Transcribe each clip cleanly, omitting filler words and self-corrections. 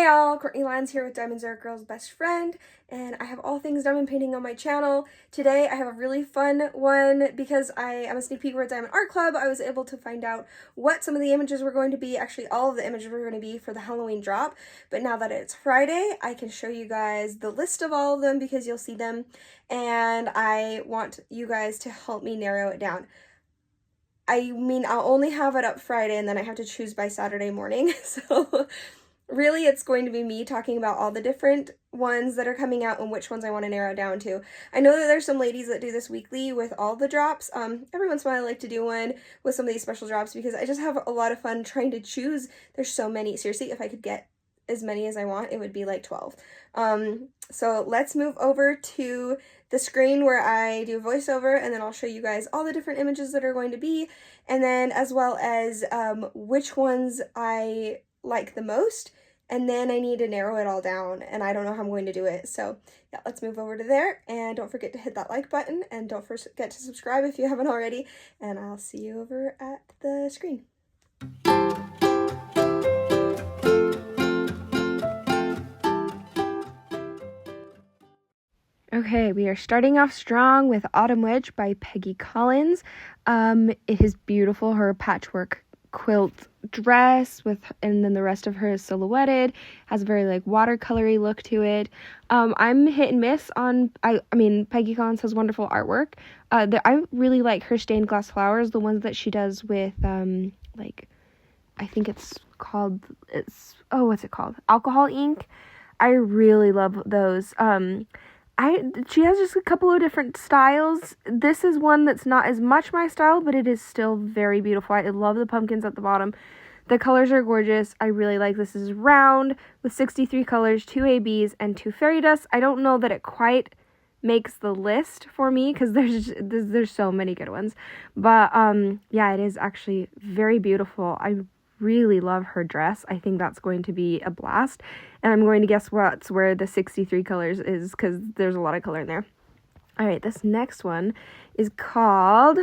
y'all, Courtney Lyons here with Diamonds Are a Girl's Best Friend, and I have all things diamond painting on my channel. Today I have a really fun one because I am a sneak peek at Diamond Art Club. I was able to find out what some of the images were going to be, actually all of the images were going to be for the Halloween drop, but now that it's Friday, I can show you guys the list of all of them because you'll see them, and I want you guys to help me narrow it down. I mean, I'll only have it up Friday and then I have to choose by Saturday morning, so really it's going to be me talking about all the different ones that are coming out and which ones I want to narrow down to. I know that there's some ladies that do this weekly with all the drops. Every once in a while I like to do one with some of these special drops because I just have a lot of fun trying to choose. There's so many. Seriously, if I could get as many as I want, it would be like 12. So let's move over to the screen where I do a voiceover, and then I'll show you guys all the different images that are going to be, and then as well as which ones I like the most, and then I need to narrow it all down, and I don't know how I'm going to do it. So yeah, let's move over to there, and don't forget to hit that like button, and don't forget to subscribe if you haven't already, and I'll see you over at the screen. Okay, we are starting off strong with Autumn Wedge by Peggy Collins. It is beautiful, her patchwork quilt dress and then the rest of her is silhouetted, has a very like watercolory look to it. I'm hit and miss on, I mean, Peggy Collins has wonderful artwork. I really like her stained glass flowers, the ones that she does with, like, I think what's it called? Alcohol ink. I really love those. She has just a couple of different styles. This is one that's not as much my style, but it is still very beautiful. I love the pumpkins at the bottom. The colors are gorgeous. I really like this. This is round with 63 colors, 2 ABs, and 2 fairy dusts. I don't know that it quite makes the list for me because there's so many good ones. But yeah, it is actually very beautiful. I really love her dress. I think that's going to be a blast, and I'm going to guess what's where the 63 colors is because there's a lot of color in there. All right, this next one is called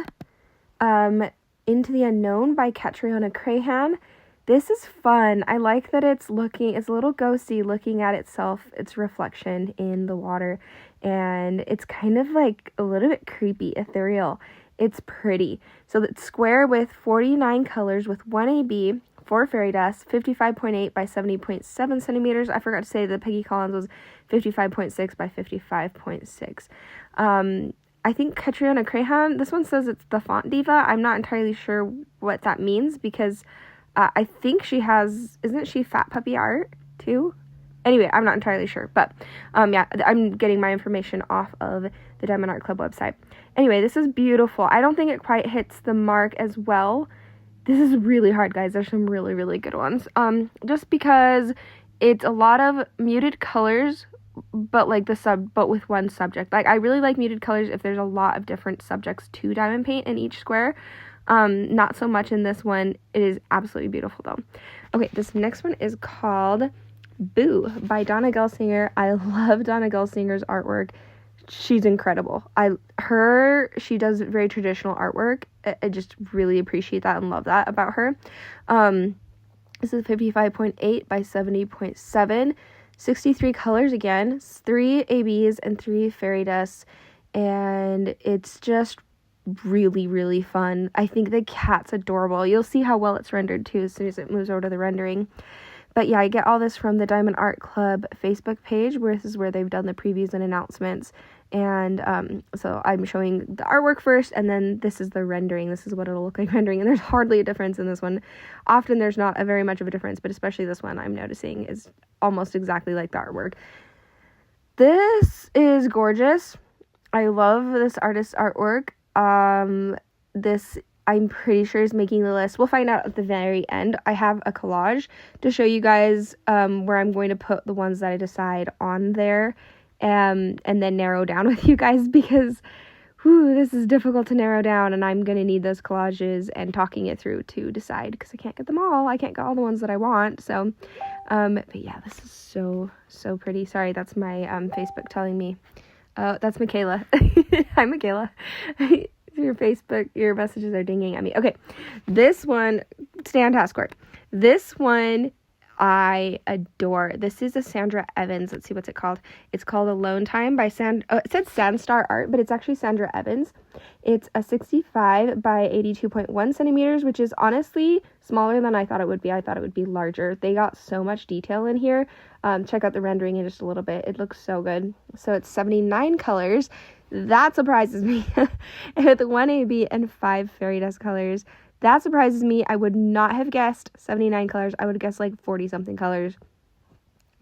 Into the Unknown by Catriona Crahan. This is fun. I like that it's a little ghosty, looking at itself, its reflection in the water, and it's kind of like a little bit creepy, ethereal. It's pretty. So it's square with 49 colors with 1 AB, 4 fairy dust, 55.8 by 70.7 centimeters. I forgot to say that Peggy Collins was 55.6 by 55.6. I think Catriona Crahan, this one says it's the Font Diva. I'm not entirely sure what that means because I think isn't she Fat Puppy Art too? Anyway, I'm not entirely sure, but yeah, I'm getting my information off of the Diamond Art Club website. Anyway, this is beautiful. I don't think it quite hits the mark as well. This is really hard, guys. There's some really, really good ones. Just because it's a lot of muted colors, but with one subject. Like, I really like muted colors if there's a lot of different subjects to diamond paint in each square. Not so much in this one. It is absolutely beautiful, though. Okay, this next one is called Boo by Donna Gelsinger. I love Donna Gelsinger's artwork. She's incredible. She does very traditional artwork. I just really appreciate that and love that about her. This is 55.8 by 70.7, 63 colors again, 3 ABs and 3 fairy dusts, and it's just really, really fun. I think the cat's adorable. You'll see how well it's rendered too as soon as it moves over to the rendering. But yeah, I get all this from the Diamond Art Club Facebook page, where this is where they've done the previews and announcements. And so I'm showing the artwork first, and then this is the rendering. This is what it'll look like rendering, and there's hardly a difference in this one. Often there's not a very much of a difference, but especially this one I'm noticing is almost exactly like the artwork. This is gorgeous. I love this artist's artwork. This I'm pretty sure is making the list. We'll find out at the very end. I have a collage to show you guys where I'm going to put the ones that I decide on there and then narrow down with you guys because this is difficult to narrow down, and I'm going to need those collages and talking it through to decide because I can't get them all. I can't get all the ones that I want. So, but yeah, this is so, so pretty. Sorry, that's my Facebook telling me. That's Michaela. Hi, Michaela. Your messages are dinging at me. Okay, this one, Stan Taskort. This one I adore. This is a Sandra Evans. Let's see what's it called. It's called Alone Time by it said Sandstar Art, but it's actually Sandra Evans. It's a 65 by 82.1 centimeters, which is honestly smaller than I thought it would be. I thought it would be larger. They got so much detail in here. Check out the rendering in just a little bit. It looks so good. So it's 79 colors. That surprises me. With 1 AB and 5 fairy dust colors. That surprises me. I would not have guessed 79 colors. I would have guessed like 40 something colors.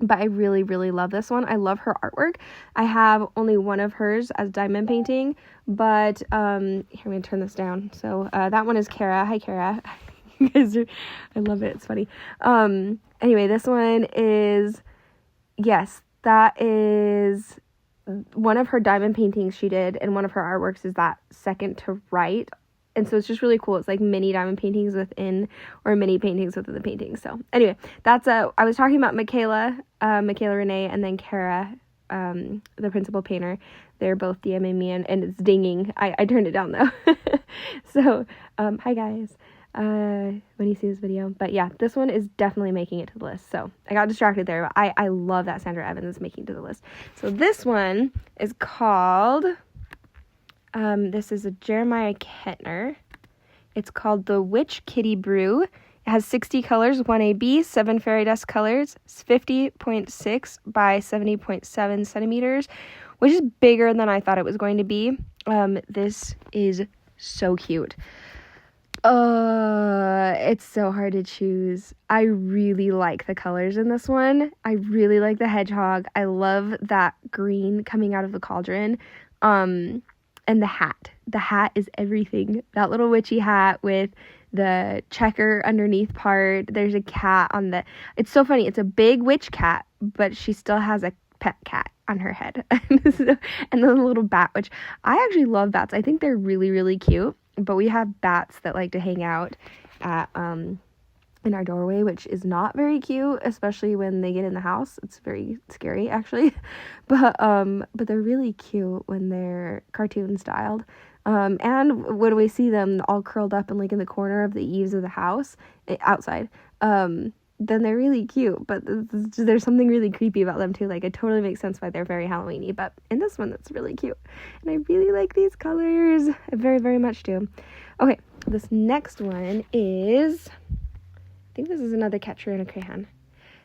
But I really, really love this one. I love her artwork. I have only one of hers as diamond painting. But, here, I'm going to turn this down. So, that one is Kara. Hi, Kara. You guys are, I love it. It's funny. Anyway, this one is, yes, that is one of her diamond paintings she did. And one of her artworks is that second to right. And so it's just really cool. It's like mini diamond paintings within, or mini paintings within the painting. So anyway, that's I was talking about Michaela Renee, and then Kara, the principal painter. They're both DMing me, and it's dinging. I turned it down though. So, hi guys, when you see this video. But yeah, this one is definitely making it to the list. So I got distracted there, but I love that Sandra Evans is making it to the list. So this one is called... this is a Jeremiah Kettner. It's called The Witch Kitty Brew. It has 60 colors, 1AB, 7 fairy dust colors. It's 50.6 by 70.7 centimeters, which is bigger than I thought it was going to be. This is so cute. It's so hard to choose. I really like the colors in this one. I really like the hedgehog. I love that green coming out of the cauldron. And the hat. The hat is everything. That little witchy hat with the checker underneath part. There's a cat on the... It's so funny. It's a big witch cat, but she still has a pet cat on her head. And then a little bat, which I actually love bats. I think they're really, really cute. But we have bats that like to hang out at... in our doorway, which is not very cute, especially when they get in the house. It's very scary, actually. But they're really cute when they're cartoon styled. And when we see them all curled up and like in the corner of the eaves of the house, outside, then they're really cute. But there's something really creepy about them too. Like, it totally makes sense why they're very Halloween-y. But in this one, it's really cute. And I really like these colors. I very, very much do. Okay, this next one is... I think this is another Catriona crayon.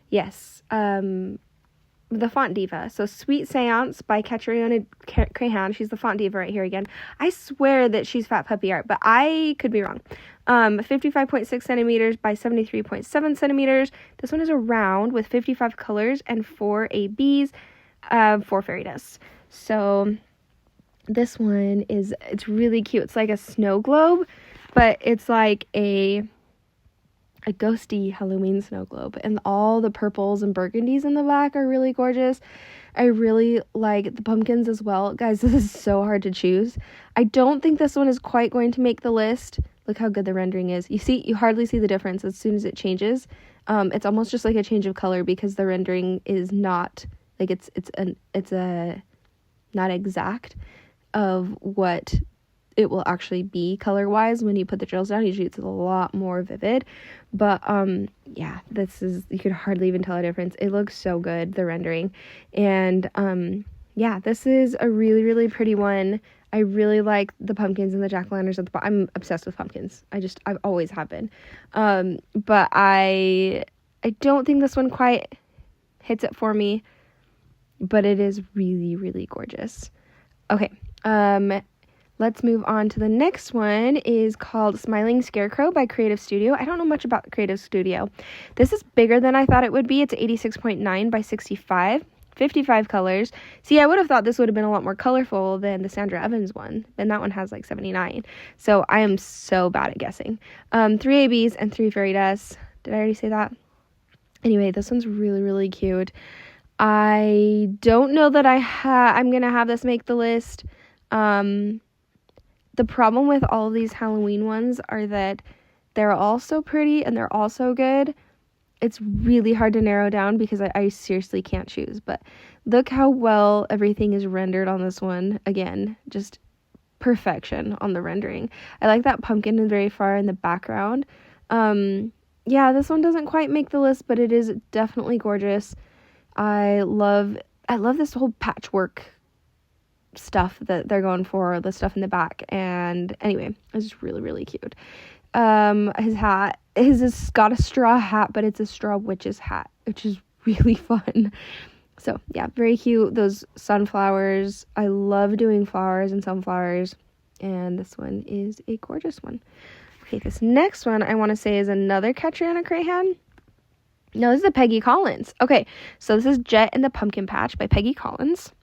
Yes. The Font Diva. So Sweet Seance by Catriona Crayon. She's the Font Diva right here again. I swear that she's Fat Puppy art, but I could be wrong. 55.6 centimeters by 73.7 centimeters. This one is a round with 55 colors and 4 ABs, 4 fairy dusts. So this one it's really cute. It's like a snow globe, but it's like a ghosty Halloween snow globe, and all the purples and burgundies in the back are really gorgeous. I really like the pumpkins as well. Guys, this is so hard to choose. I don't think this one is quite going to make the list. Look how good the rendering is. You hardly see the difference as soon as it changes. It's almost just like a change of color because the rendering is not like it's not exact of what it will actually be color-wise when you put the drills down. Usually it's a lot more vivid. But, yeah, you could hardly even tell a difference. It looks so good, the rendering. And, yeah, this is a really, really pretty one. I really like the pumpkins and the jack-o'-lanterns at the bottom. I'm obsessed with pumpkins. I've always have been. But I don't think this one quite hits it for me. But it is really, really gorgeous. Okay, let's move on to the next one. Is called Smiling Scarecrow by Creative Studio. I don't know much about Creative Studio. This is bigger than I thought it would be. It's 86.9 by 65. 55 colors. See, I would have thought this would have been a lot more colorful than the Sandra Evans one. And that one has like 79. So I am so bad at guessing. 3 ABs and 3 fairy dusts. Did I already say that? Anyway, this one's really, really cute. I don't know that I'm going to have this make the list. The problem with all of these Halloween ones are that they're all so pretty and they're all so good. It's really hard to narrow down because I seriously can't choose. But look how well everything is rendered on this one. Again, just perfection on the rendering. I like that pumpkin is very far in the background. yeah, this one doesn't quite make the list, but it is definitely gorgeous. I love this whole patchwork stuff that they're going for, the stuff in the back. And anyway, it's just really, really cute. His hat, his got a straw hat, but it's a straw witch's hat, which is really fun. So yeah, very cute. Those sunflowers, I love doing flowers and sunflowers, and this one is a gorgeous one. Okay, this next one I want to say is another Catriona Crahan. No, this is a Peggy Collins. Okay, so this is Jet and the Pumpkin Patch by Peggy Collins.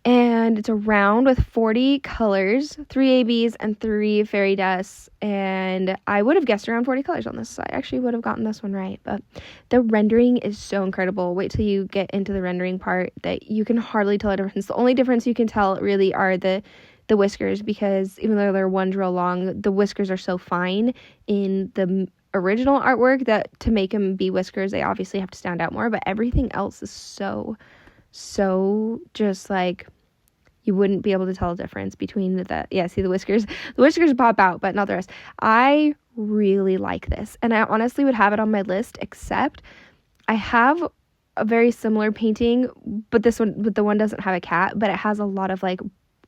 And it's a round with 40 colors, 3 ABs and 3 fairy dusts. And I would have guessed around 40 colors on this. So I actually would have gotten this one right. But the rendering is so incredible. Wait till you get into the rendering part that you can hardly tell a difference. The only difference you can tell really are the whiskers, because even though they're one drill long, the whiskers are so fine in the original artwork that to make them be whiskers, they obviously have to stand out more. But everything else is so just like you wouldn't be able to tell a difference between see the whiskers pop out, but not the rest. I really like this, and I honestly would have it on my list, except I have a very similar painting, but the one doesn't have a cat, but it has a lot of like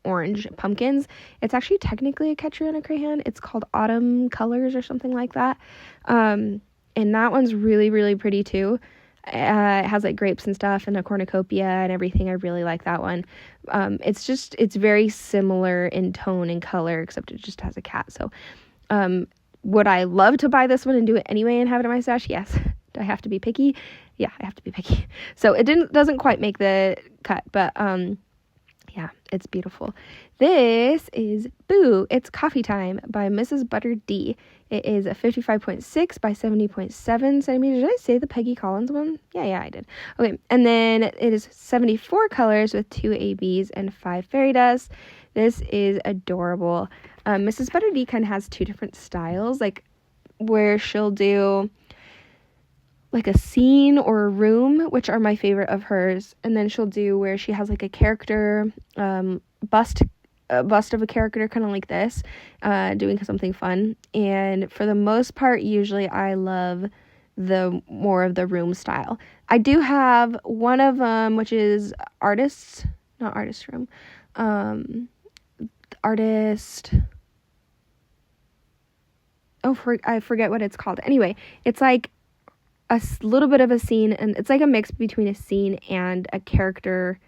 orange pumpkins. It's actually technically a Catriona Crahan. It's called Autumn Colors or something like that, and that one's really, really pretty too. It has like grapes and stuff and a cornucopia and everything. I really like that one. It's very similar in tone and color, except it just has a cat. So, would I love to buy this one and do it anyway and have it in my stash? Yes. Do I have to be picky? Yeah, I have to be picky. So it doesn't quite make the cut, but, yeah, it's beautiful. This is Boo, It's Coffee Time by Mrs. Butter D. It is a 55.6 by 70.7 centimeters. Did I say the Peggy Collins one? Yeah, I did. Okay, and then it is 74 colors with 2 ABs and 5 fairy dusts. This is adorable. Mrs. Butter D kind of has 2 different styles, like where she'll do like a scene or a room, which are my favorite of hers, and then she'll do where she has like a character bust of a character, kind of like this, doing something fun. And for the most part, usually I love the more of the room style. I do have one of them, which is artist room, artist. I forget what it's called. Anyway, it's like a little bit of a scene, and it's like a mix between a scene and a character.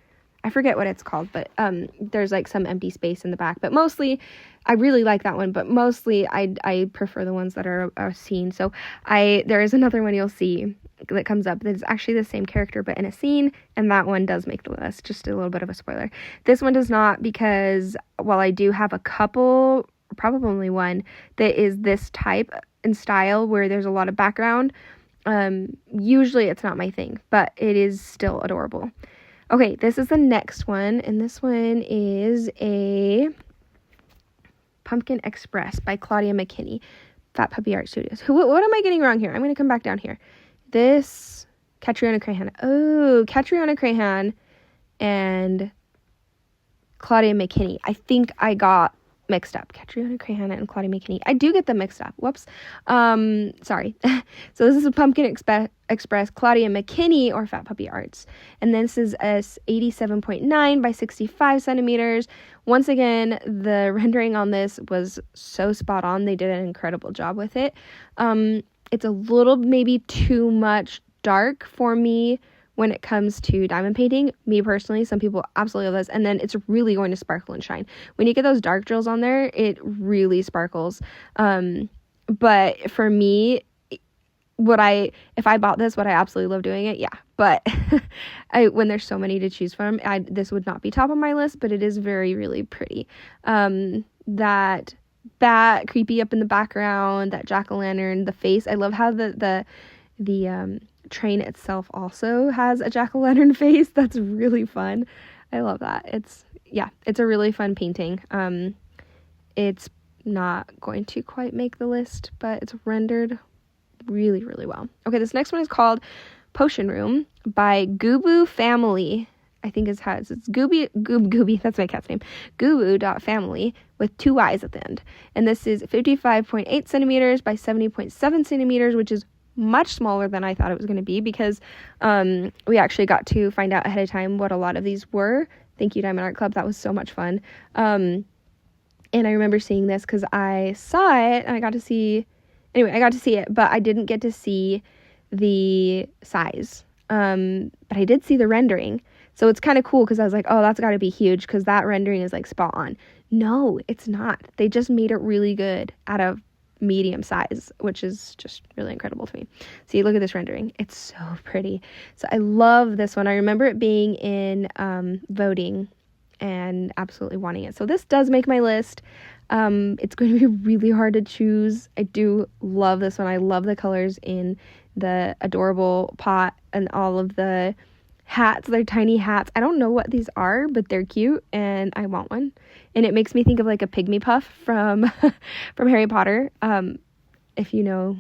I forget what it's called, but there's like some empty space in the back. But mostly, I really like that one. But mostly, I prefer the ones that are a scene. So there is another one you'll see that comes up that is actually the same character but in a scene, and that one does make the list. Just a little bit of a spoiler. This one does not, because while I do have a couple, probably only one that is this type and style where there's a lot of background. Usually it's not my thing, but it is still adorable. Okay, this is the next one, and this one is a Pumpkin Express by Claudia McKinney, Fat Puppy Art Studios. What am I getting wrong here? I'm going to come back down here. This, Catriona Crahan. Oh, Catriona Crahan and Claudia McKinney. I think I got mixed up. Catriona Crahan and Claudia McKinney. I do get them mixed up. Whoops. Sorry. So this is a Pumpkin Express Claudia McKinney or Fat Puppy Arts. And this is a 87.9 by 65 centimeters. Once again, the rendering on this was so spot on. They did an incredible job with it. It's a little maybe too much dark for me when it comes to diamond painting. Me personally, some people absolutely love this, and then it's really going to sparkle and shine. When you get those dark drills on there, it really sparkles. But for me, if I bought this, would I absolutely love doing it? Yeah. But when there's so many to choose from, this would not be top of my list, but it is very, really pretty. That bat creepy up in the background, that jack-o'-lantern, the face. I love how the train itself also has a jack-o'-lantern face. That's really fun. I love that. It's a really fun painting. It's not going to quite make the list, but it's rendered really, really well. Okay, this next one is called Potion Room by Gubu Family. I think is how it's Gooby, that's my cat's name, Gubu.family with 2 Y's at the end. And this is 55.8 centimeters by 70.7 centimeters, which is much smaller than I thought it was going to be, because we actually got to find out ahead of time what a lot of these were. Thank you, Diamond Art Club. That was so much fun. And I remember seeing this because I saw it and I got to see it, but I didn't get to see the size. But I did see the rendering. So it's kind of cool because I was like, oh, that's got to be huge because that rendering is like spot on. No, it's not. They just made it really good out of medium size, which is just really incredible to me. See, look at this rendering. It's so pretty. So I love this one. I remember it being in voting and absolutely wanting it. So this does make my list. It's going to be really hard to choose. I do love this one. I love the colors in the adorable pot and all of the hats. They're tiny hats. I don't know what these are, but they're cute and I want one. And it makes me think of like a pygmy puff from from Harry Potter. If you know,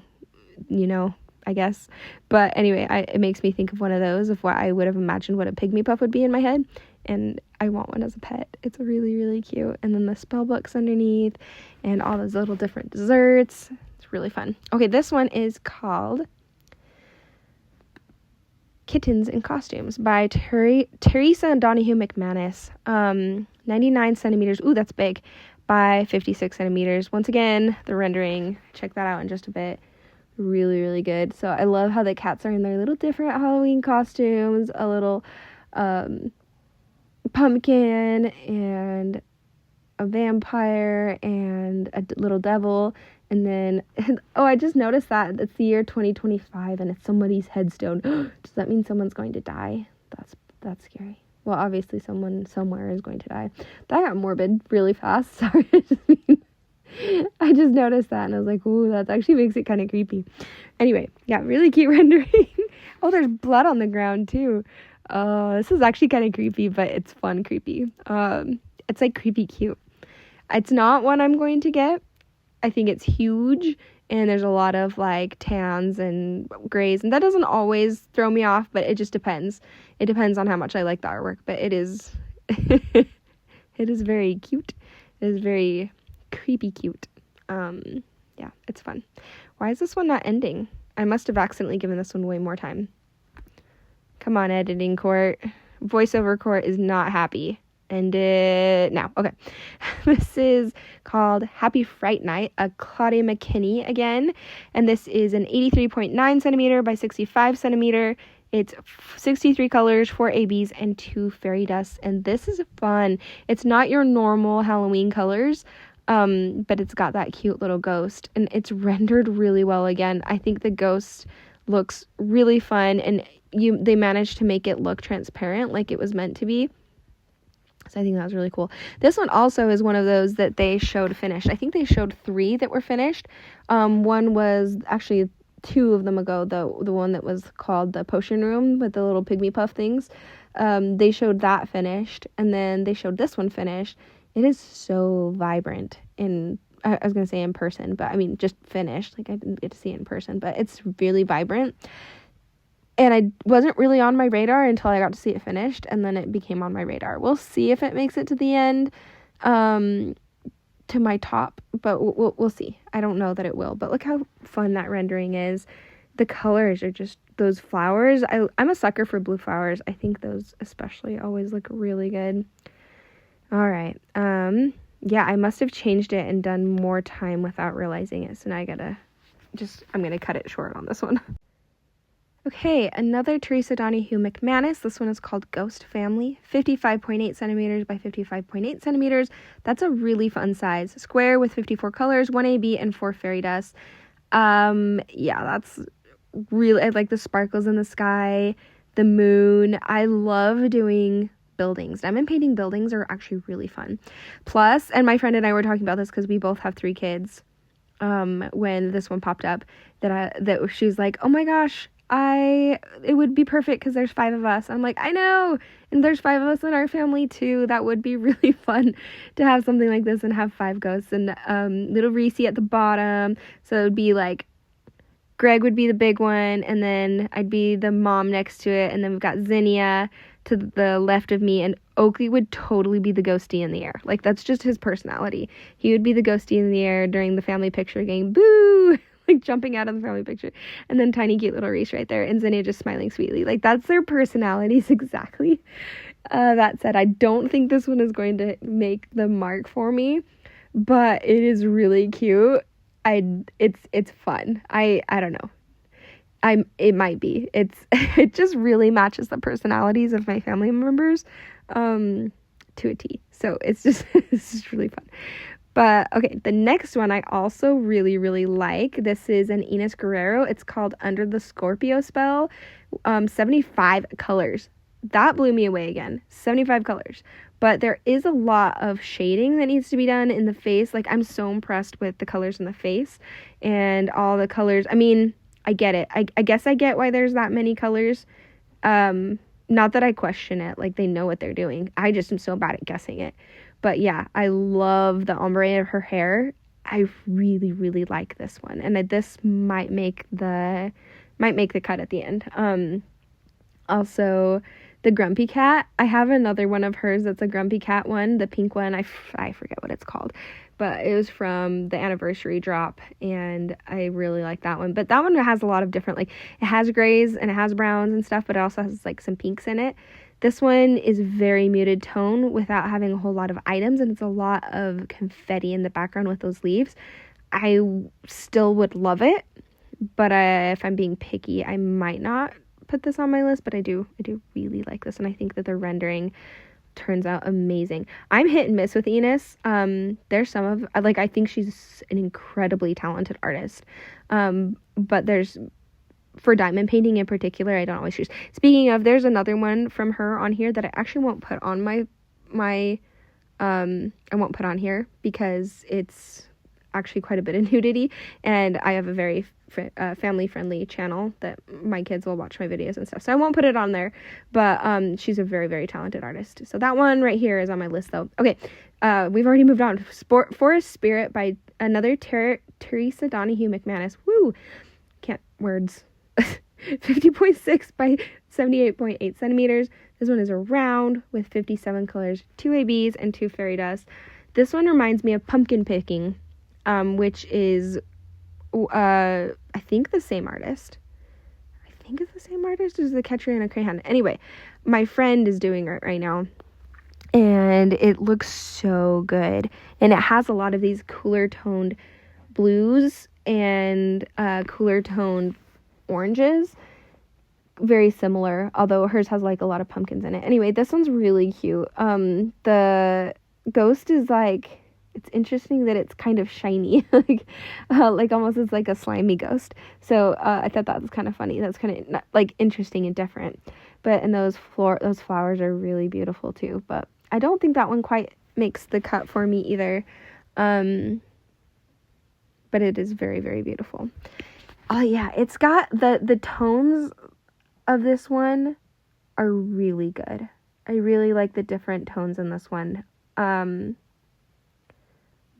you know, I guess. But anyway, it makes me think of one of those, of what I would have imagined what a pygmy puff would be in my head. And I want one as a pet. It's really, really cute. And then the spell books underneath and all those little different desserts. It's really fun. Okay, this one is called Kittens in Costumes by Teresa Donahue McManus. 99 centimeters. Ooh, that's big. By 56 centimeters. Once again, the rendering. Check that out in just a bit. Really, really good. So I love how the cats are in their little different Halloween costumes. A little pumpkin and a vampire and a little devil. And then, oh, I just noticed that it's the year 2025 and it's somebody's headstone. Does that mean someone's going to die? That's scary. Well, obviously someone somewhere is going to die. That got morbid really fast. Sorry. I just noticed that and I was like, ooh, that actually makes it kind of creepy. Anyway, yeah, really cute rendering. Oh, there's blood on the ground too. This is actually kind of creepy, but it's fun creepy. It's like creepy cute. It's not one I'm going to get. I think it's huge and there's a lot of like tans and grays, and that doesn't always throw me off, but it just depends. It depends on how much I like the artwork, but it is it is very cute. It is very creepy cute. Yeah, it's fun. Why is this one not ending? I must have accidentally given this one way more time. Come on, editing court. Voiceover court is not happy. End it now. Okay. This is called Happy Fright Night, a Claudia McKinney again. And this is an 83.9 centimeter by 65 centimeter. It's 63 colors, 4 ABs, and 2 fairy dusts. And this is fun. It's not your normal Halloween colors, but it's got that cute little ghost. And it's rendered really well again. I think the ghost looks really fun. And they managed to make it look transparent like it was meant to be. So I think that was really cool. This one also is one of those that they showed finished. I think they showed 3 that were finished. One was actually 2 of them ago, the one that was called the potion room with the little pygmy puff things. They showed that finished, and then they showed this one finished. It is so vibrant I was going to say in person, but I mean just finished. Like I didn't get to see it in person, but it's really vibrant. And I wasn't really on my radar until I got to see it finished, and then it became on my radar. We'll see if it makes it to the end, to my top, but we'll see. I don't know that it will, but look how fun that rendering is. The colors are just those flowers. I'm a sucker for blue flowers. I think those especially always look really good. All right. Yeah, I must have changed it and done more time without realizing it, so now I'm gonna cut it short on this one. Okay, another Teresa Donahue McManus. This one is called Ghost Family. 55.8 centimeters by 55.8 centimeters. That's a really fun size. Square with 54 colors, 1 AB, and 4 fairy dusts. Yeah, that's really... I like the sparkles in the sky, the moon. I love doing buildings. Diamond painting buildings are actually really fun. Plus, and my friend and I were talking about this because we both have 3 kids. When this one popped up, that she was like, oh my gosh, it would be perfect because there's 5 of us. I'm like, I know, and there's 5 of us in our family too. That would be really fun to have something like this and have 5 ghosts and little Reese at the bottom. So it would be like Greg would be the big one, and then I'd be the mom next to it, and then we've got Zinnia to the left of me, and Oakley would totally be the ghosty in the air. Like, that's just his personality. He would be the ghosty in the air during the family picture going, boo, like jumping out of the family picture, and then tiny cute little Reese right there, and Zinnia just smiling sweetly. Like, that's their personalities exactly. That said, I don't think this one is going to make the mark for me, but it is really cute. It's fun. I don't know. It might be. It just really matches the personalities of my family members to a T. So it's just really fun. But okay, the next one I also really, really like. This is an Ines Guerrero. It's called Under the Scorpio Spell. 75 colors. That blew me away again. 75 colors. But there is a lot of shading that needs to be done in the face. Like, I'm so impressed with the colors in the face and all the colors. I mean, I get it. I guess I get why there's that many colors. Not that I question it. Like, they know what they're doing. I just am so bad at guessing it. But yeah, I love the ombre of her hair. I really, really like this one. And this might make the cut at the end. Also, the Grumpy Cat. I have another one of hers that's a Grumpy Cat one, the pink one. I forget what it's called, but it was from the anniversary drop, and I really like that one. But that one has a lot of different, like, it has grays and it has browns and stuff, but it also has like some pinks in it. This one is very muted tone without having a whole lot of items, and it's a lot of confetti in the background with those leaves. I still would love it, but if I'm being picky, I might not put this on my list, but I do really like this, and I think that the rendering turns out amazing. I'm hit and miss with Ines. There's some of, like, I think she's an incredibly talented artist, but there's, for diamond painting in particular, I don't always choose. Speaking of, there's another one from her on here that I actually won't put on my I won't put on here because it's actually quite a bit of nudity, and I have a very family-friendly channel that my kids will watch my videos and stuff, so I won't put it on there, but she's a very, very talented artist. So that one right here is on my list, though. Okay, we've already moved on. Forest Spirit by another Teresa Donahue McManus. Woo! Can't words. 50.6 by 78.8 centimeters. This one is a round with 57 colors, 2 ABs, and 2 fairy dust. This one reminds me of Pumpkin Picking, which is, I think the same artist. I think it's the same artist as the Catcher in a Crayon. Anyway, my friend is doing it right now, and it looks so good. And it has a lot of these cooler toned blues and cooler toned oranges. Very similar, although hers has like a lot of pumpkins in it. Anyway, this one's really cute. The ghost is like, it's interesting that it's kind of shiny, like almost it's like a slimy ghost. So I thought that was kind of funny. That's kind of like interesting and different. But and those flowers are really beautiful too. But I don't think that one quite makes the cut for me either. But it is very, very beautiful. Oh yeah, it's got the tones of this one are really good. I really like the different tones in this one.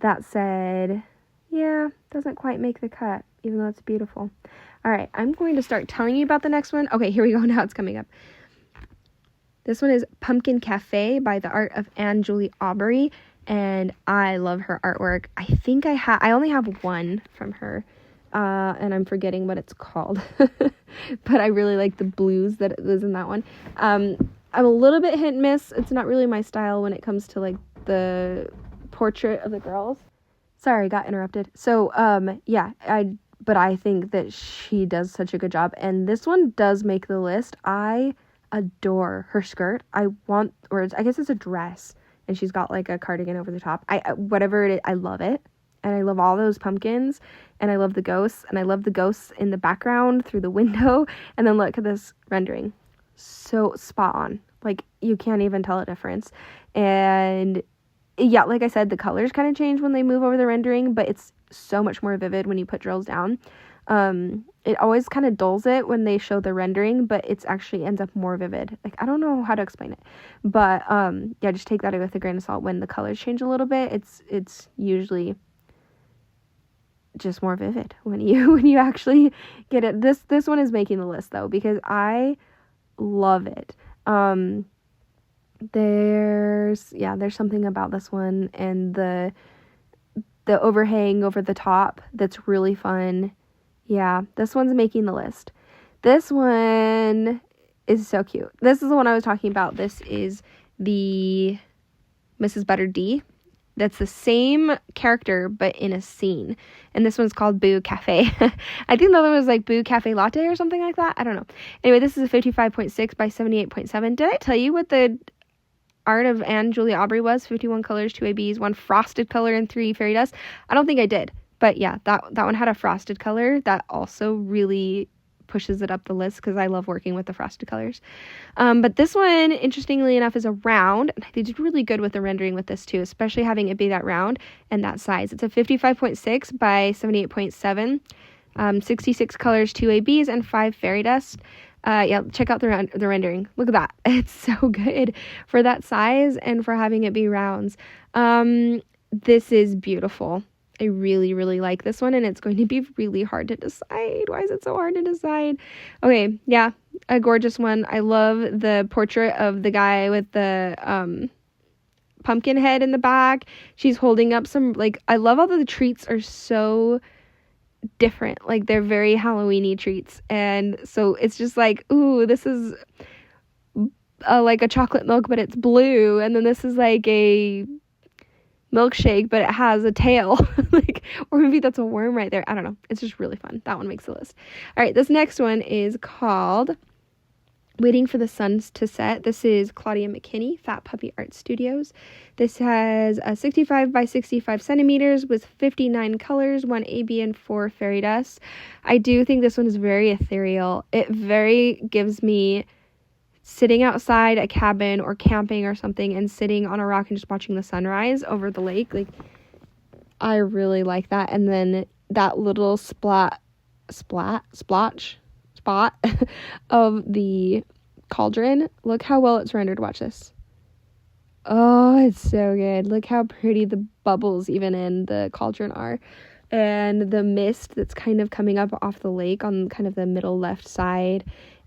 That said, yeah, doesn't quite make the cut, even though it's beautiful. All right, I'm going to start telling you about the next one. Okay, here we go. Now it's coming up. This one is Pumpkin Cafe by the art of Anne Julie Aubrey, and I love her artwork. I think I only have one from her, and I'm forgetting what it's called, but I really like the blues that was in that one. I'm a little bit hit and miss. It's not really my style when it comes to like the portrait of the girls. Sorry, got interrupted. So yeah, but I think that she does such a good job, and this one does make the list. I adore her skirt. I guess it's a dress, and she's got like a cardigan over the top. Whatever it is, I love it, and I love all those pumpkins, and I love the ghosts, and I love the ghosts in the background through the window. And then look at this rendering, so spot on. Like, you can't even tell a difference. And yeah, like I said, the colors kind of change when they move over the rendering, but it's so much more vivid when you put drills down. It always kind of dulls it when they show the rendering, but it's actually ends up more vivid. Like, I don't know how to explain it, but yeah, just take that with a grain of salt. When the colors change a little bit, it's usually just more vivid when you actually get it. This one is making the list though, because I love it. There's something about this one, and the overhang over the top that's really fun. Yeah, this one's making the list. This one is so cute. This is the one I was talking about. This is the Mrs. Butter D. That's the same character, but in a scene. And this one's called Boo Cafe. I think the other one was like Boo Cafe Latte or something like that. I don't know. Anyway, this is a 55.6 by 78.7. Did I tell you what the art of Anne Julia Aubrey was? 51 colors, 2 ABs, 1 frosted color, and 3 fairy dust. I don't think I did. But yeah, that one had a frosted color. That also really pushes it up the list because I love working with the frosted colors. But this one, interestingly enough, is a round. They did really good with the rendering with this too, especially having it be that round and that size. It's a 55.6 by 78.7, 66 colors, 2 ABs, and 5 fairy dust. Yeah, check out the rendering. Look at that. It's so good for that size and for having it be rounds. This is beautiful. I really, really like this one, and it's going to be really hard to decide. Why is it so hard to decide? Okay, yeah, a gorgeous one. I love the portrait of the guy with the pumpkin head in the back. She's holding up some, like, I love how the treats are so different. Like, they're very Halloween-y treats, and so it's just like, ooh, this is like a chocolate milk, but it's blue, and then this is like a milkshake, but it has a tail. Like, or maybe that's a worm right there. I don't know. It's just really fun. That one makes the list. All right, this next one is called Waiting for the Suns to Set. This is Claudia McKinney, Fat Puppy Art Studios. This has a 65 by 65 centimeters with 59 colors, 1 AB, and 4 fairy dust. I do think this one is very ethereal. It very gives me sitting outside a cabin or camping or something and sitting on a rock and just watching the sunrise over the lake. Like, I really like that. And then that little spot of the cauldron. Look how well it's rendered. Watch this. Oh, it's so good. Look how pretty the bubbles even in the cauldron are. And the mist that's kind of coming up off the lake on kind of the middle left side.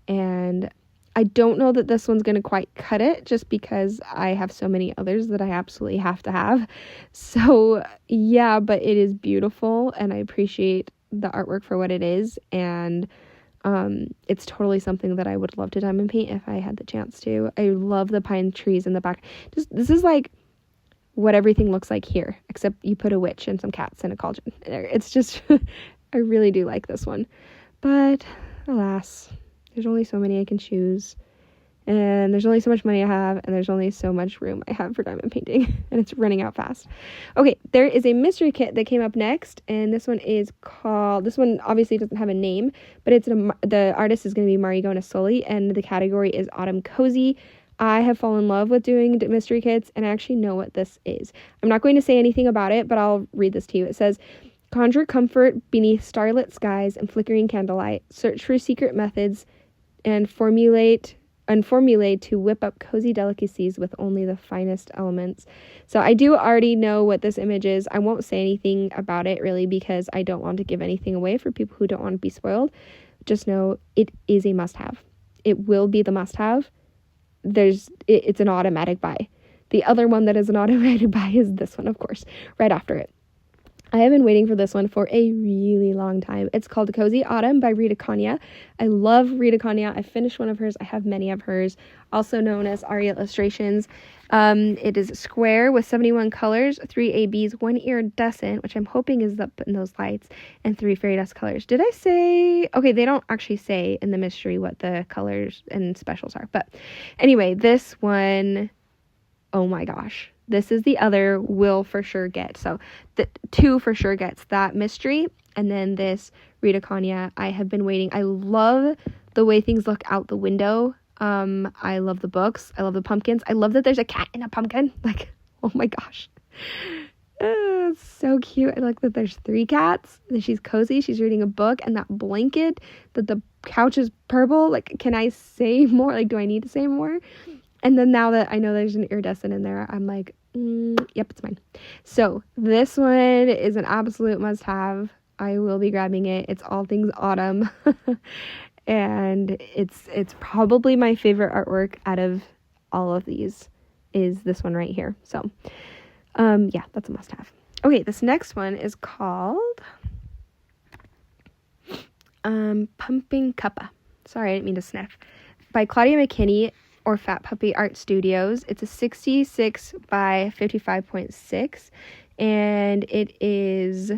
And I don't know that this one's going to quite cut it just because I have so many others that I absolutely have to have. So, yeah, but it is beautiful and I appreciate the artwork for what it is. And it's totally something that I would love to diamond paint if I had the chance to. I love the pine trees in the back. This is like what everything looks like here, except you put a witch and some cats in a cauldron. It's just, I really do like this one. But alas, there's only so many I can choose, and there's only so much money I have, and there's only so much room I have for diamond painting, and it's running out fast. Okay, there is a mystery kit that came up next, and this one obviously doesn't have a name, but the artist is going to be Marigona Soli, and the category is Autumn Cozy. I have fallen in love with doing mystery kits, and I actually know what this is. I'm not going to say anything about it, but I'll read this to you. It says, conjure comfort beneath starlit skies and flickering candlelight. Search for secret methods and formulate to whip up cozy delicacies with only the finest elements. So I do already know what this image is. I won't say anything about it really because I don't want to give anything away for people who don't want to be spoiled. Just know it is a must-have. It will be the must-have. It's an automatic buy. The other one that is an automatic buy is this one, of course, right after it. I have been waiting for this one for a really long time. It's called Cozy Autumn by Rita Kanya. I love Rita Kanya. I finished one of hers. I have many of hers, also known as Aria Illustrations. It is square with 71 colors, 3 ABs, 1 iridescent, which I'm hoping is up in those lights, and 3 fairy dust colors. Did I say? Okay, they don't actually say in the mystery what the colors and specials are. But anyway, this one, oh my gosh. This is the other will for sure get. So the 2 for sure gets that mystery. And then this Rita Kanya. I have been waiting. I love the way things look out the window. I love the books. I love the pumpkins. I love that there's a cat in a pumpkin. Like, oh my gosh. It's so cute. I like that there's 3 cats. And she's cozy. She's reading a book. And that blanket, that the couch is purple. Like, can I say more? Like, do I need to say more? And then now that I know there's an iridescent in there, I'm like, yep, it's mine. So this one is an absolute must-have. I will be grabbing it. It's all things autumn. And it's probably my favorite artwork out of all of these is this one right here. So, yeah, that's a must-have. Okay, this next one is called Pumping Cuppa. Sorry, I didn't mean to sniff. By Claudia McKinney or Fat Puppy Art Studios. It's a 66 by 55.6, and it is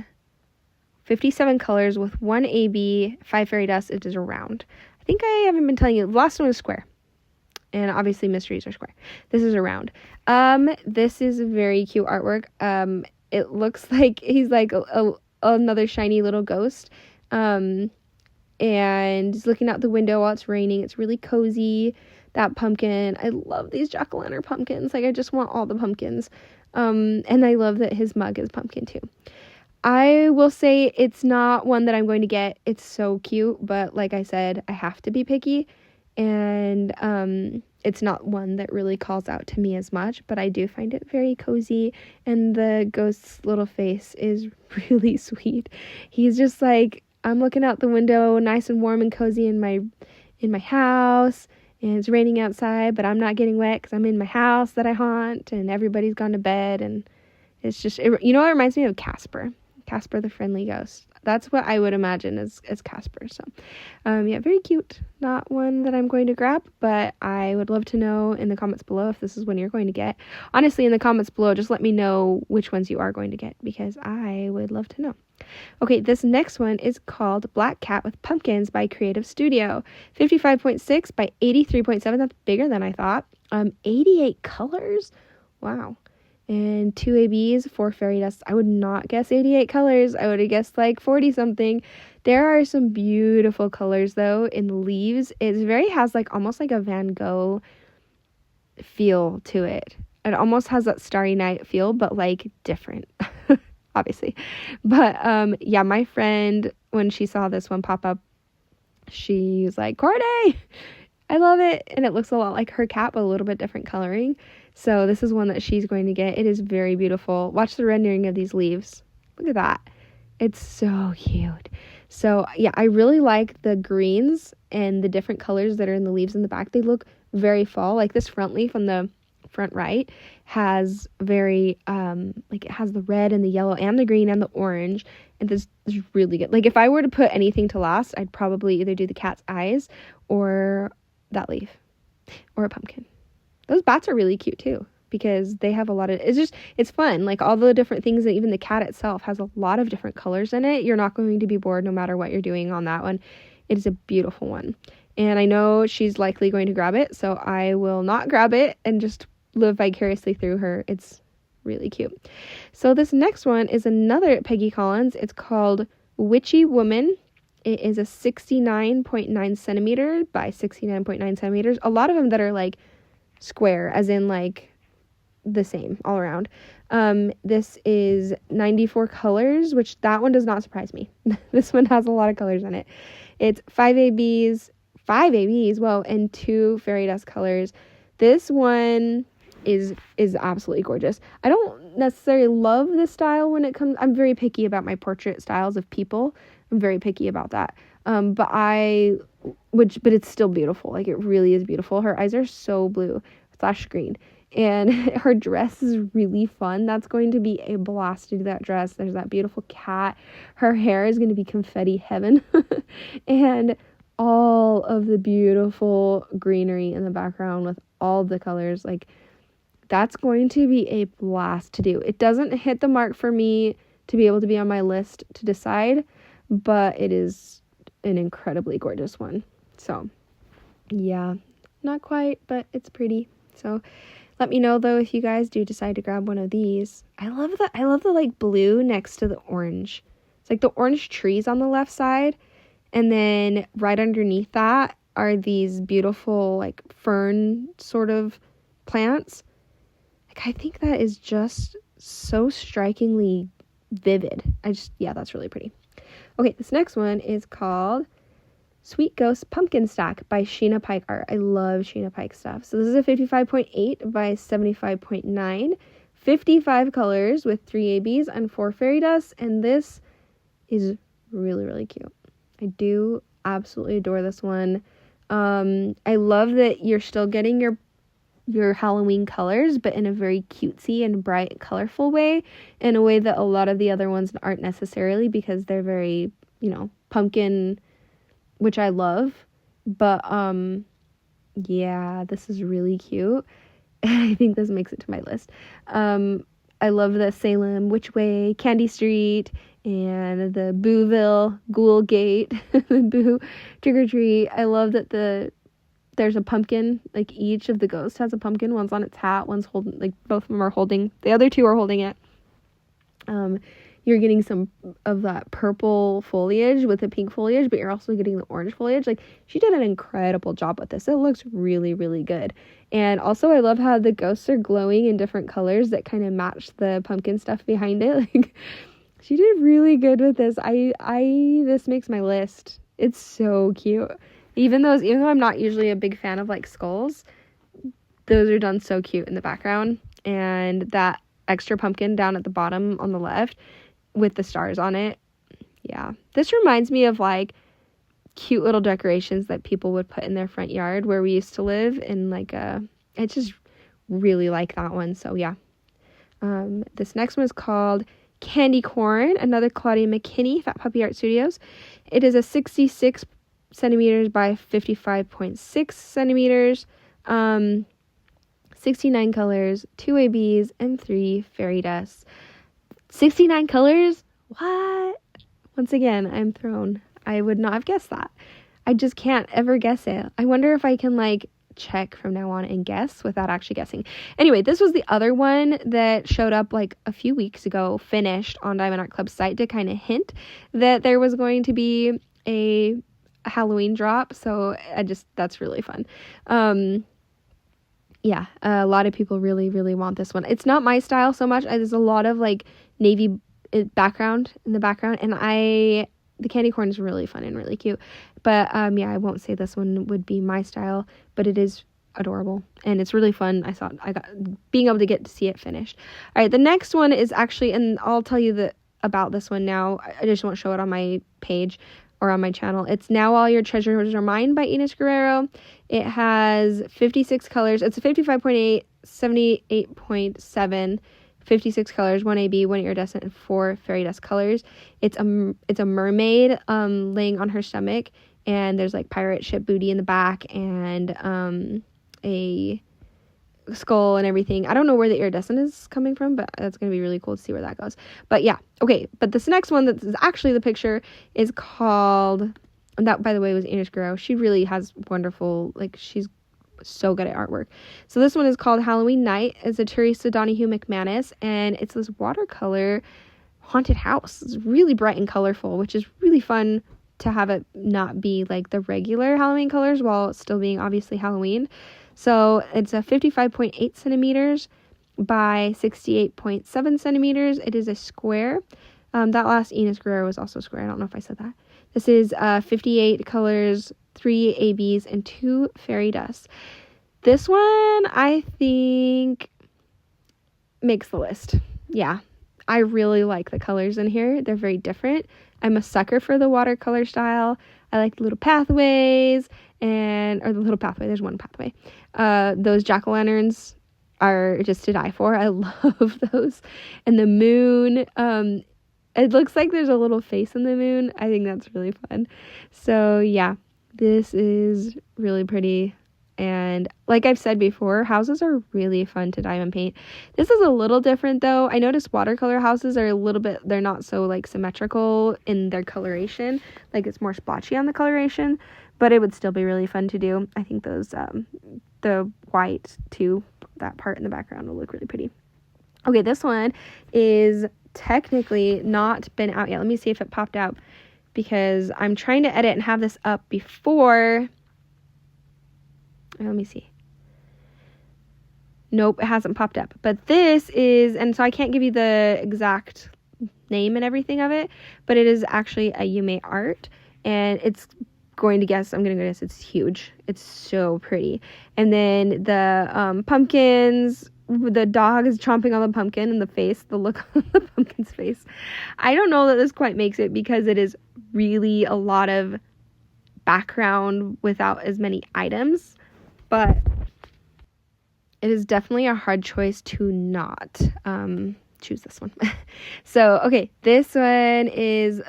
57 colors with 1 AB, 5 fairy dust. It is a round. I think I haven't been telling you. The last one was square. And obviously mysteries are square. This is a round. This is very cute artwork. It looks like he's like another shiny little ghost. And he's looking out the window while it's raining. It's really cozy. That pumpkin. I love these jack-o'-lantern pumpkins. Like, I just want all the pumpkins. And I love that his mug is pumpkin too. I will say it's not one that I'm going to get. It's so cute, but like I said, I have to be picky, and it's not one that really calls out to me as much, but I do find it very cozy, and the ghost's little face is really sweet. He's just like, I'm looking out the window, nice and warm and cozy in my house, and it's raining outside, but I'm not getting wet because I'm in my house that I haunt, and everybody's gone to bed, and it's just, it reminds me of Casper the Friendly Ghost. That's what I would imagine as Casper. So, yeah, very cute. Not one that I'm going to grab, but I would love to know in the comments below if this is one you're going to get. Honestly, in the comments below, just let me know which ones you are going to get, because I would love to know. Okay, this next one is called Black Cat with Pumpkins by Creative Studio. 55.6 by 83.7. That's bigger than I thought. 88 colors. Wow. And 2 ABs, 4 fairy dust. I would not guess 88 colors. I would have guessed like 40 something. There are some beautiful colors though in the leaves. It has like almost like a Van Gogh feel to it. It almost has that Starry Night feel, but like different, obviously. But yeah, my friend, when she saw this one pop up, she was like, Corday, I love it. And it looks a lot like her cat, but a little bit different coloring. So this is one that she's going to get. It is very beautiful. Watch the rendering of these leaves. Look at that. It's so cute. So yeah, I really like the greens and the different colors that are in the leaves in the back. They look very fall. Like this front leaf on the front right has very, like it has the red and the yellow and the green and the orange. And this is really good. Like if I were to put anything to last, I'd probably either do the cat's eyes or that leaf or a pumpkin. Those bats are really cute too, because they have a lot of, it's fun. Like all the different things, that even the cat itself has a lot of different colors in it. You're not going to be bored no matter what you're doing on that one. It is a beautiful one. And I know she's likely going to grab it, so I will not grab it and just live vicariously through her. It's really cute. So this next one is another Peggy Collins. It's called Witchy Woman. It is a 69.9 centimeter by 69.9 centimeters. A lot of them that are like square, as in like the same all around. This is 94 colors, which that one does not surprise me. This one has a lot of colors in it. It's 5 ABs, well, and 2 fairy dust colors. This one is absolutely gorgeous. I don't necessarily love this style when it comes, I'm very picky about my portrait styles of people. I'm very picky about that. But it's still beautiful. Like, it really is beautiful. Her eyes are so blue / green. And her dress is really fun. That's going to be a blast to do that dress. There's that beautiful cat. Her hair is going to be confetti heaven. And all of the beautiful greenery in the background with all the colors. Like, that's going to be a blast to do. It doesn't hit the mark for me to be able to be on my list to decide, but it is an incredibly gorgeous one. So yeah, not quite, but it's pretty. So let me know though if you guys do decide to grab one of these. I love the like blue next to the orange. It's like the orange trees on the left side, and then right underneath that are these beautiful like fern sort of plants. Like, I think that is just so strikingly vivid. That's really pretty. Okay, this next one is called Sweet Ghost Pumpkin Stack by Sheena Pike Art. I love Sheena Pike stuff. So this is a 55.8 by 75.9. 55 colors with 3 ABs and 4 fairy dusts. And this is Really, really cute. I do absolutely adore this one. I love that you're still getting your Halloween colors, but in a very cutesy and bright, colorful way, in a way that a lot of the other ones aren't necessarily, because they're very, pumpkin, which I love. But yeah, this is really cute. I think this makes it to my list. I love the Salem Witch Way, Candy Street, and the Booville Ghoul Gate, the Boo Trick or Treat. I love that there's a pumpkin, like each of the ghosts has a pumpkin. One's on its hat, one's holding, like both of them are holding, the other two are holding it. You're getting some of that purple foliage with the pink foliage, but you're also getting the orange foliage. Like, she did an incredible job with this. It looks really, really good. And also, I love how the ghosts are glowing in different colors that kind of match the pumpkin stuff behind it. Like, she did really good with this. This makes my list. It's so cute. Even though I'm not usually a big fan of like skulls, those are done so cute in the background. And that extra pumpkin down at the bottom on the left with the stars on it. Yeah. This reminds me of like cute little decorations that people would put in their front yard where we used to live, and like I just really like that one. So yeah. This next one is called Candy Corn, another Claudia McKinney, Fat Puppy Art Studios. It is a 66 centimeters by 55.6 centimeters. 69 colors, 2 ABs, and 3 fairy dusts. 69 colors? What? Once again, I'm thrown. I would not have guessed that. I just can't ever guess it. I wonder if I can like check from now on and guess without actually guessing. Anyway, this was the other one that showed up like a few weeks ago, finished on Diamond Art Club's site to kind of hint that there was going to be a Halloween drop. So that's really fun. Yeah, a lot of people really, really want this one. It's not my style so much. There's a lot of like navy background in the background, and the candy corn is really fun and really cute. But yeah, I won't say this one would be my style, but it is adorable and it's really fun. I got being able to get to see it finished. All right, the next one is actually, and I'll tell you about this one now. I just won't show it on my page or on my channel. It's Now All Your Treasures Are Mine by Ines Guerrero. It has 56 colors. It's a 55.8, 78.7, 56 colors, 1 AB, 1 iridescent, and 4 fairy dust colors. It's a mermaid laying on her stomach, and there's like pirate ship booty in the back, and a skull and everything. I don't know where the iridescent is coming from, but that's going to be really cool to see where that goes. But yeah, okay. But this next one that is actually the picture is called, and that, by the way, was Ines Guerrero. She really has wonderful, like, she's so good at artwork. So this one is called Halloween Night. It's a Teresa Donahue McManus, and it's this watercolor haunted house. It's really bright and colorful, which is really fun to have it not be like the regular Halloween colors while still being obviously Halloween. So it's a 55.8 centimeters by 68.7 centimeters. It is a square. That last Ines Guerrero was also square. I don't know if I said that. This is 58 colors, 3 ABs, and 2 fairy dusts. This one, I think, makes the list. Yeah, I really like the colors in here. They're very different. I'm a sucker for the watercolor style. I like the little pathways, or the little pathway. There's one pathway. Those jack-o'-lanterns are just to die for. I love those. And the moon, it looks like there's a little face in the moon. I think that's really fun. So yeah, this is really pretty. And like I've said before, houses are really fun to diamond paint. This is a little different though. I noticed watercolor houses are they're not so like symmetrical in their coloration. Like it's more splotchy on the coloration, but it would still be really fun to do. I think those, the white too, that part in the background will look really pretty. Okay, this one is technically not been out yet. Let me see if it popped out, because I'm trying to edit and have this up before. Let me see. Nope, it hasn't popped up. But this is, and so I can't give you the exact name and everything of it, but it is actually a Yume art, and I'm going to guess it's huge. It's so pretty. And then the pumpkins the dog is chomping on the pumpkin and the look on the pumpkin's face. I don't know that this quite makes it because it is really a lot of background without as many items, but it is definitely a hard choice to not choose this one. So, okay, this one is,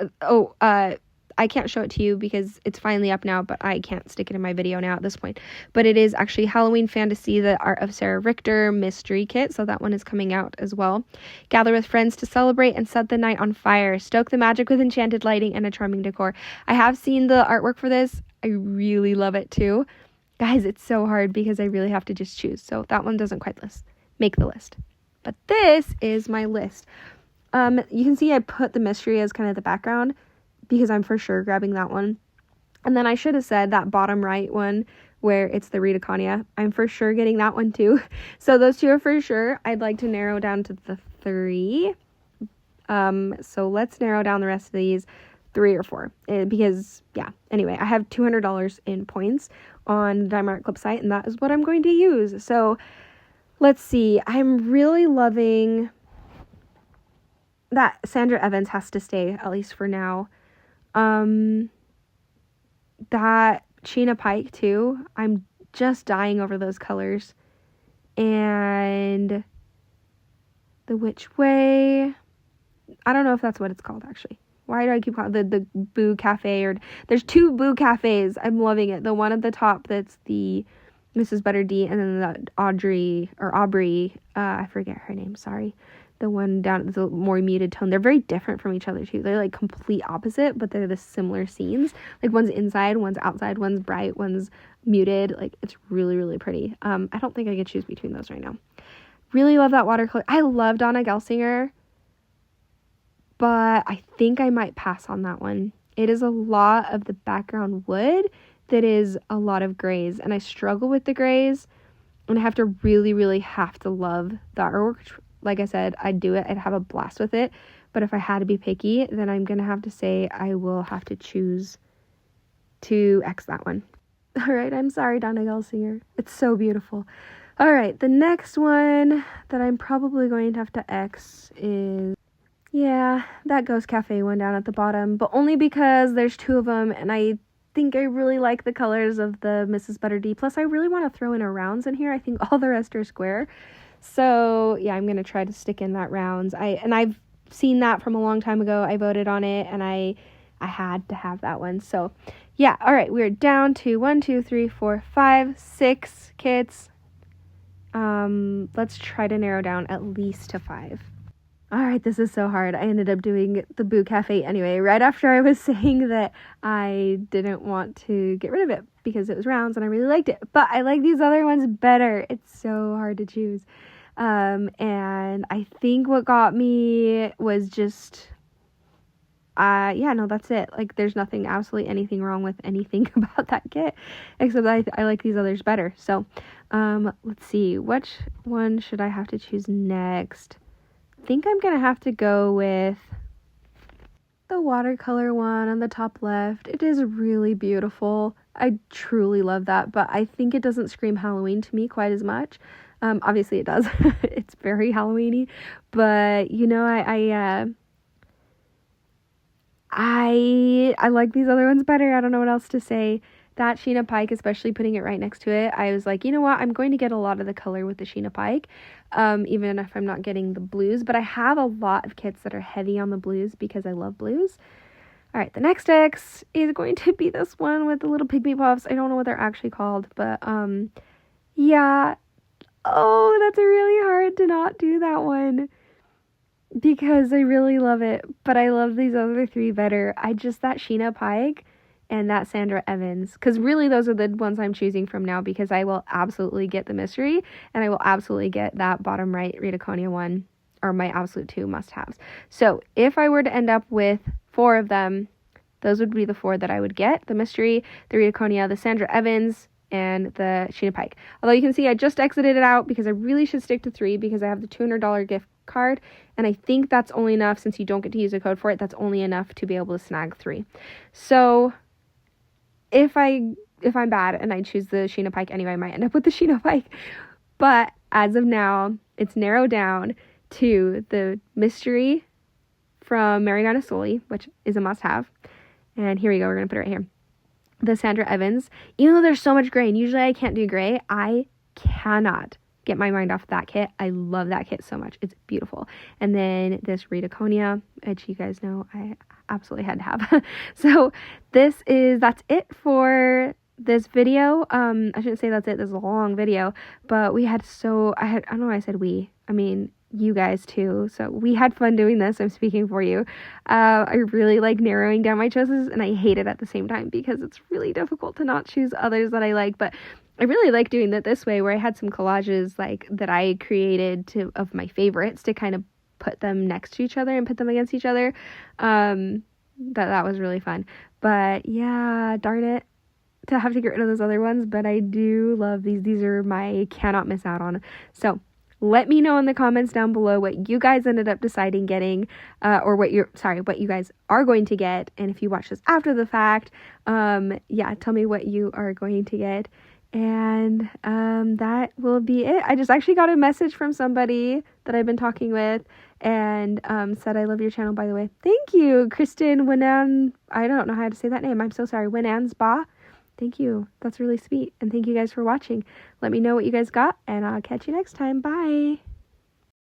I can't show it to you because it's finally up now, but I can't stick it in my video now at this point. But it is actually Halloween Fantasy, the Art of Sarah Richter mystery kit. So that one is coming out as well. Gather with friends to celebrate and set the night on fire. Stoke the magic with enchanted lighting and a charming decor. I have seen the artwork for this. I really love it too. Guys, it's so hard because I really have to just choose. So that one doesn't quite make the list. But this is my list. You can see I put the mystery as kind of the background, because I'm for sure grabbing that one. And then I should have said that bottom right one where it's the Rita Kanya. I'm for sure getting that one too. So those two are for sure. I'd like to narrow down to the 3. So let's narrow down the rest of these 3 or 4. Because, yeah. Anyway, I have $200 in points on the Diamond Art Club site, and that is what I'm going to use. So let's see. I'm really loving that Sandra Evans has to stay, at least for now. That Sheena Pike too. I'm just dying over those colors. And the Which Way. I don't know if that's what it's called actually. Why do I keep calling it the Boo Cafe? Or there's 2 Boo Cafes. I'm loving it. The one at the top that's the Mrs. Butter D, and then the Aubrey. I forget her name. Sorry. The one down at the more muted tone. They're very different from each other too. They're like complete opposite, but they're the similar scenes. Like one's inside, one's outside, one's bright, one's muted. Like it's really, really pretty. I don't think I could choose between those right now. Really love that watercolor. I love Donna Gelsinger, but I think I might pass on that one. It is a lot of the background wood that is a lot of grays, and I struggle with the grays, and I have to really, really have to love the artwork. Like I said, I'd do it. I'd have a blast with it. But if I had to be picky, then I'm going to have to say I will have to choose to X that one. All right, I'm sorry, Donna Gelsinger. It's so beautiful. All right, the next one that I'm probably going to have to X is, yeah, that Ghost Cafe one down at the bottom. But only because there's 2 of them, and I think I really like the colors of the Mrs. Butter D. Plus, I really want to throw in a rounds in here. I think all the rest are square. So, yeah, I'm going to try to stick in that rounds. I've seen that from a long time ago. I voted on it, and I had to have that one. So, yeah, all right, we're down to 1, 2, 3, 4, 5, 6 kits. Let's try to narrow down at least to 5. All right, this is so hard. I ended up doing the Boo Cafe anyway, right after I was saying that I didn't want to get rid of it because it was rounds and I really liked it. But I like these other ones better. It's so hard to choose. And I think what got me was just, that's it. Like, there's absolutely anything wrong with anything about that kit, except I like these others better. So, let's see. Which one should I have to choose next? I think I'm going to have to go with the watercolor one on the top left. It is really beautiful. I truly love that, but I think it doesn't scream Halloween to me quite as much. Obviously it does. It's very Halloween-y, but you know, I like these other ones better. I don't know what else to say. That Sheena Pike, especially putting it right next to it, I was like, you know what? I'm going to get a lot of the color with the Sheena Pike, even if I'm not getting the blues. But I have a lot of kits that are heavy on the blues because I love blues. All right, the next X is going to be this one with the little pygmy puffs. I don't know what they're actually called, but yeah. Oh, that's really hard to not do that one because I really love it. But I love these other 3 better. That Sheena Pike and that Sandra Evans, because really those are the ones I'm choosing from now, because I will absolutely get the mystery and I will absolutely get that bottom right Rita Konya one, are my absolute 2 must-haves. So if I were to end up with 4 of them, those would be the 4 that I would get: the mystery, the Rita Konya, the Sandra Evans, and the Sheena Pike. Although you can see I just exited it out because I really should stick to 3 because I have the $200 gift card, and I think that's only enough. Since you don't get to use a code for it, that's only enough to be able to snag 3. So if I'm bad and I choose the Sheena Pike anyway, I might end up with the Sheena Pike. But as of now, it's narrowed down to the Mystery from Mary Soli, which is a must-have. And here we go. We're going to put it right here. The Sandra Evans. Even though there's so much gray, and usually I can't do gray, I cannot get my mind off that kit. I love that kit so much. It's beautiful. And then this Rita Konya, which you guys know I absolutely had to have. So that's it for this video. I shouldn't say that's it. This is a long video, but I don't know why I said we. I mean, you guys too. So we had fun doing this. I'm speaking for you. I really like narrowing down my choices, and I hate it at the same time because it's really difficult to not choose others that I like. But I really like doing it this way, where I had some collages like that I created of my favorites to kind of put them next to each other and put them against each other. That was really fun. But yeah, darn it to have to get rid of those other ones, but I do love these. These are my cannot miss out on. So let me know in the comments down below what you guys ended up deciding getting, or what you guys are going to get. And if you watch this after the fact, tell me what you are going to get. And that will be it. I just actually got a message from somebody that I've been talking with, and said, I love your channel, by the way. Thank you, Kristen Winan. I don't know how to say that name. I'm so sorry. Winansba. Thank you. That's really sweet. And thank you guys for watching. Let me know what you guys got, and I'll catch you next time. Bye.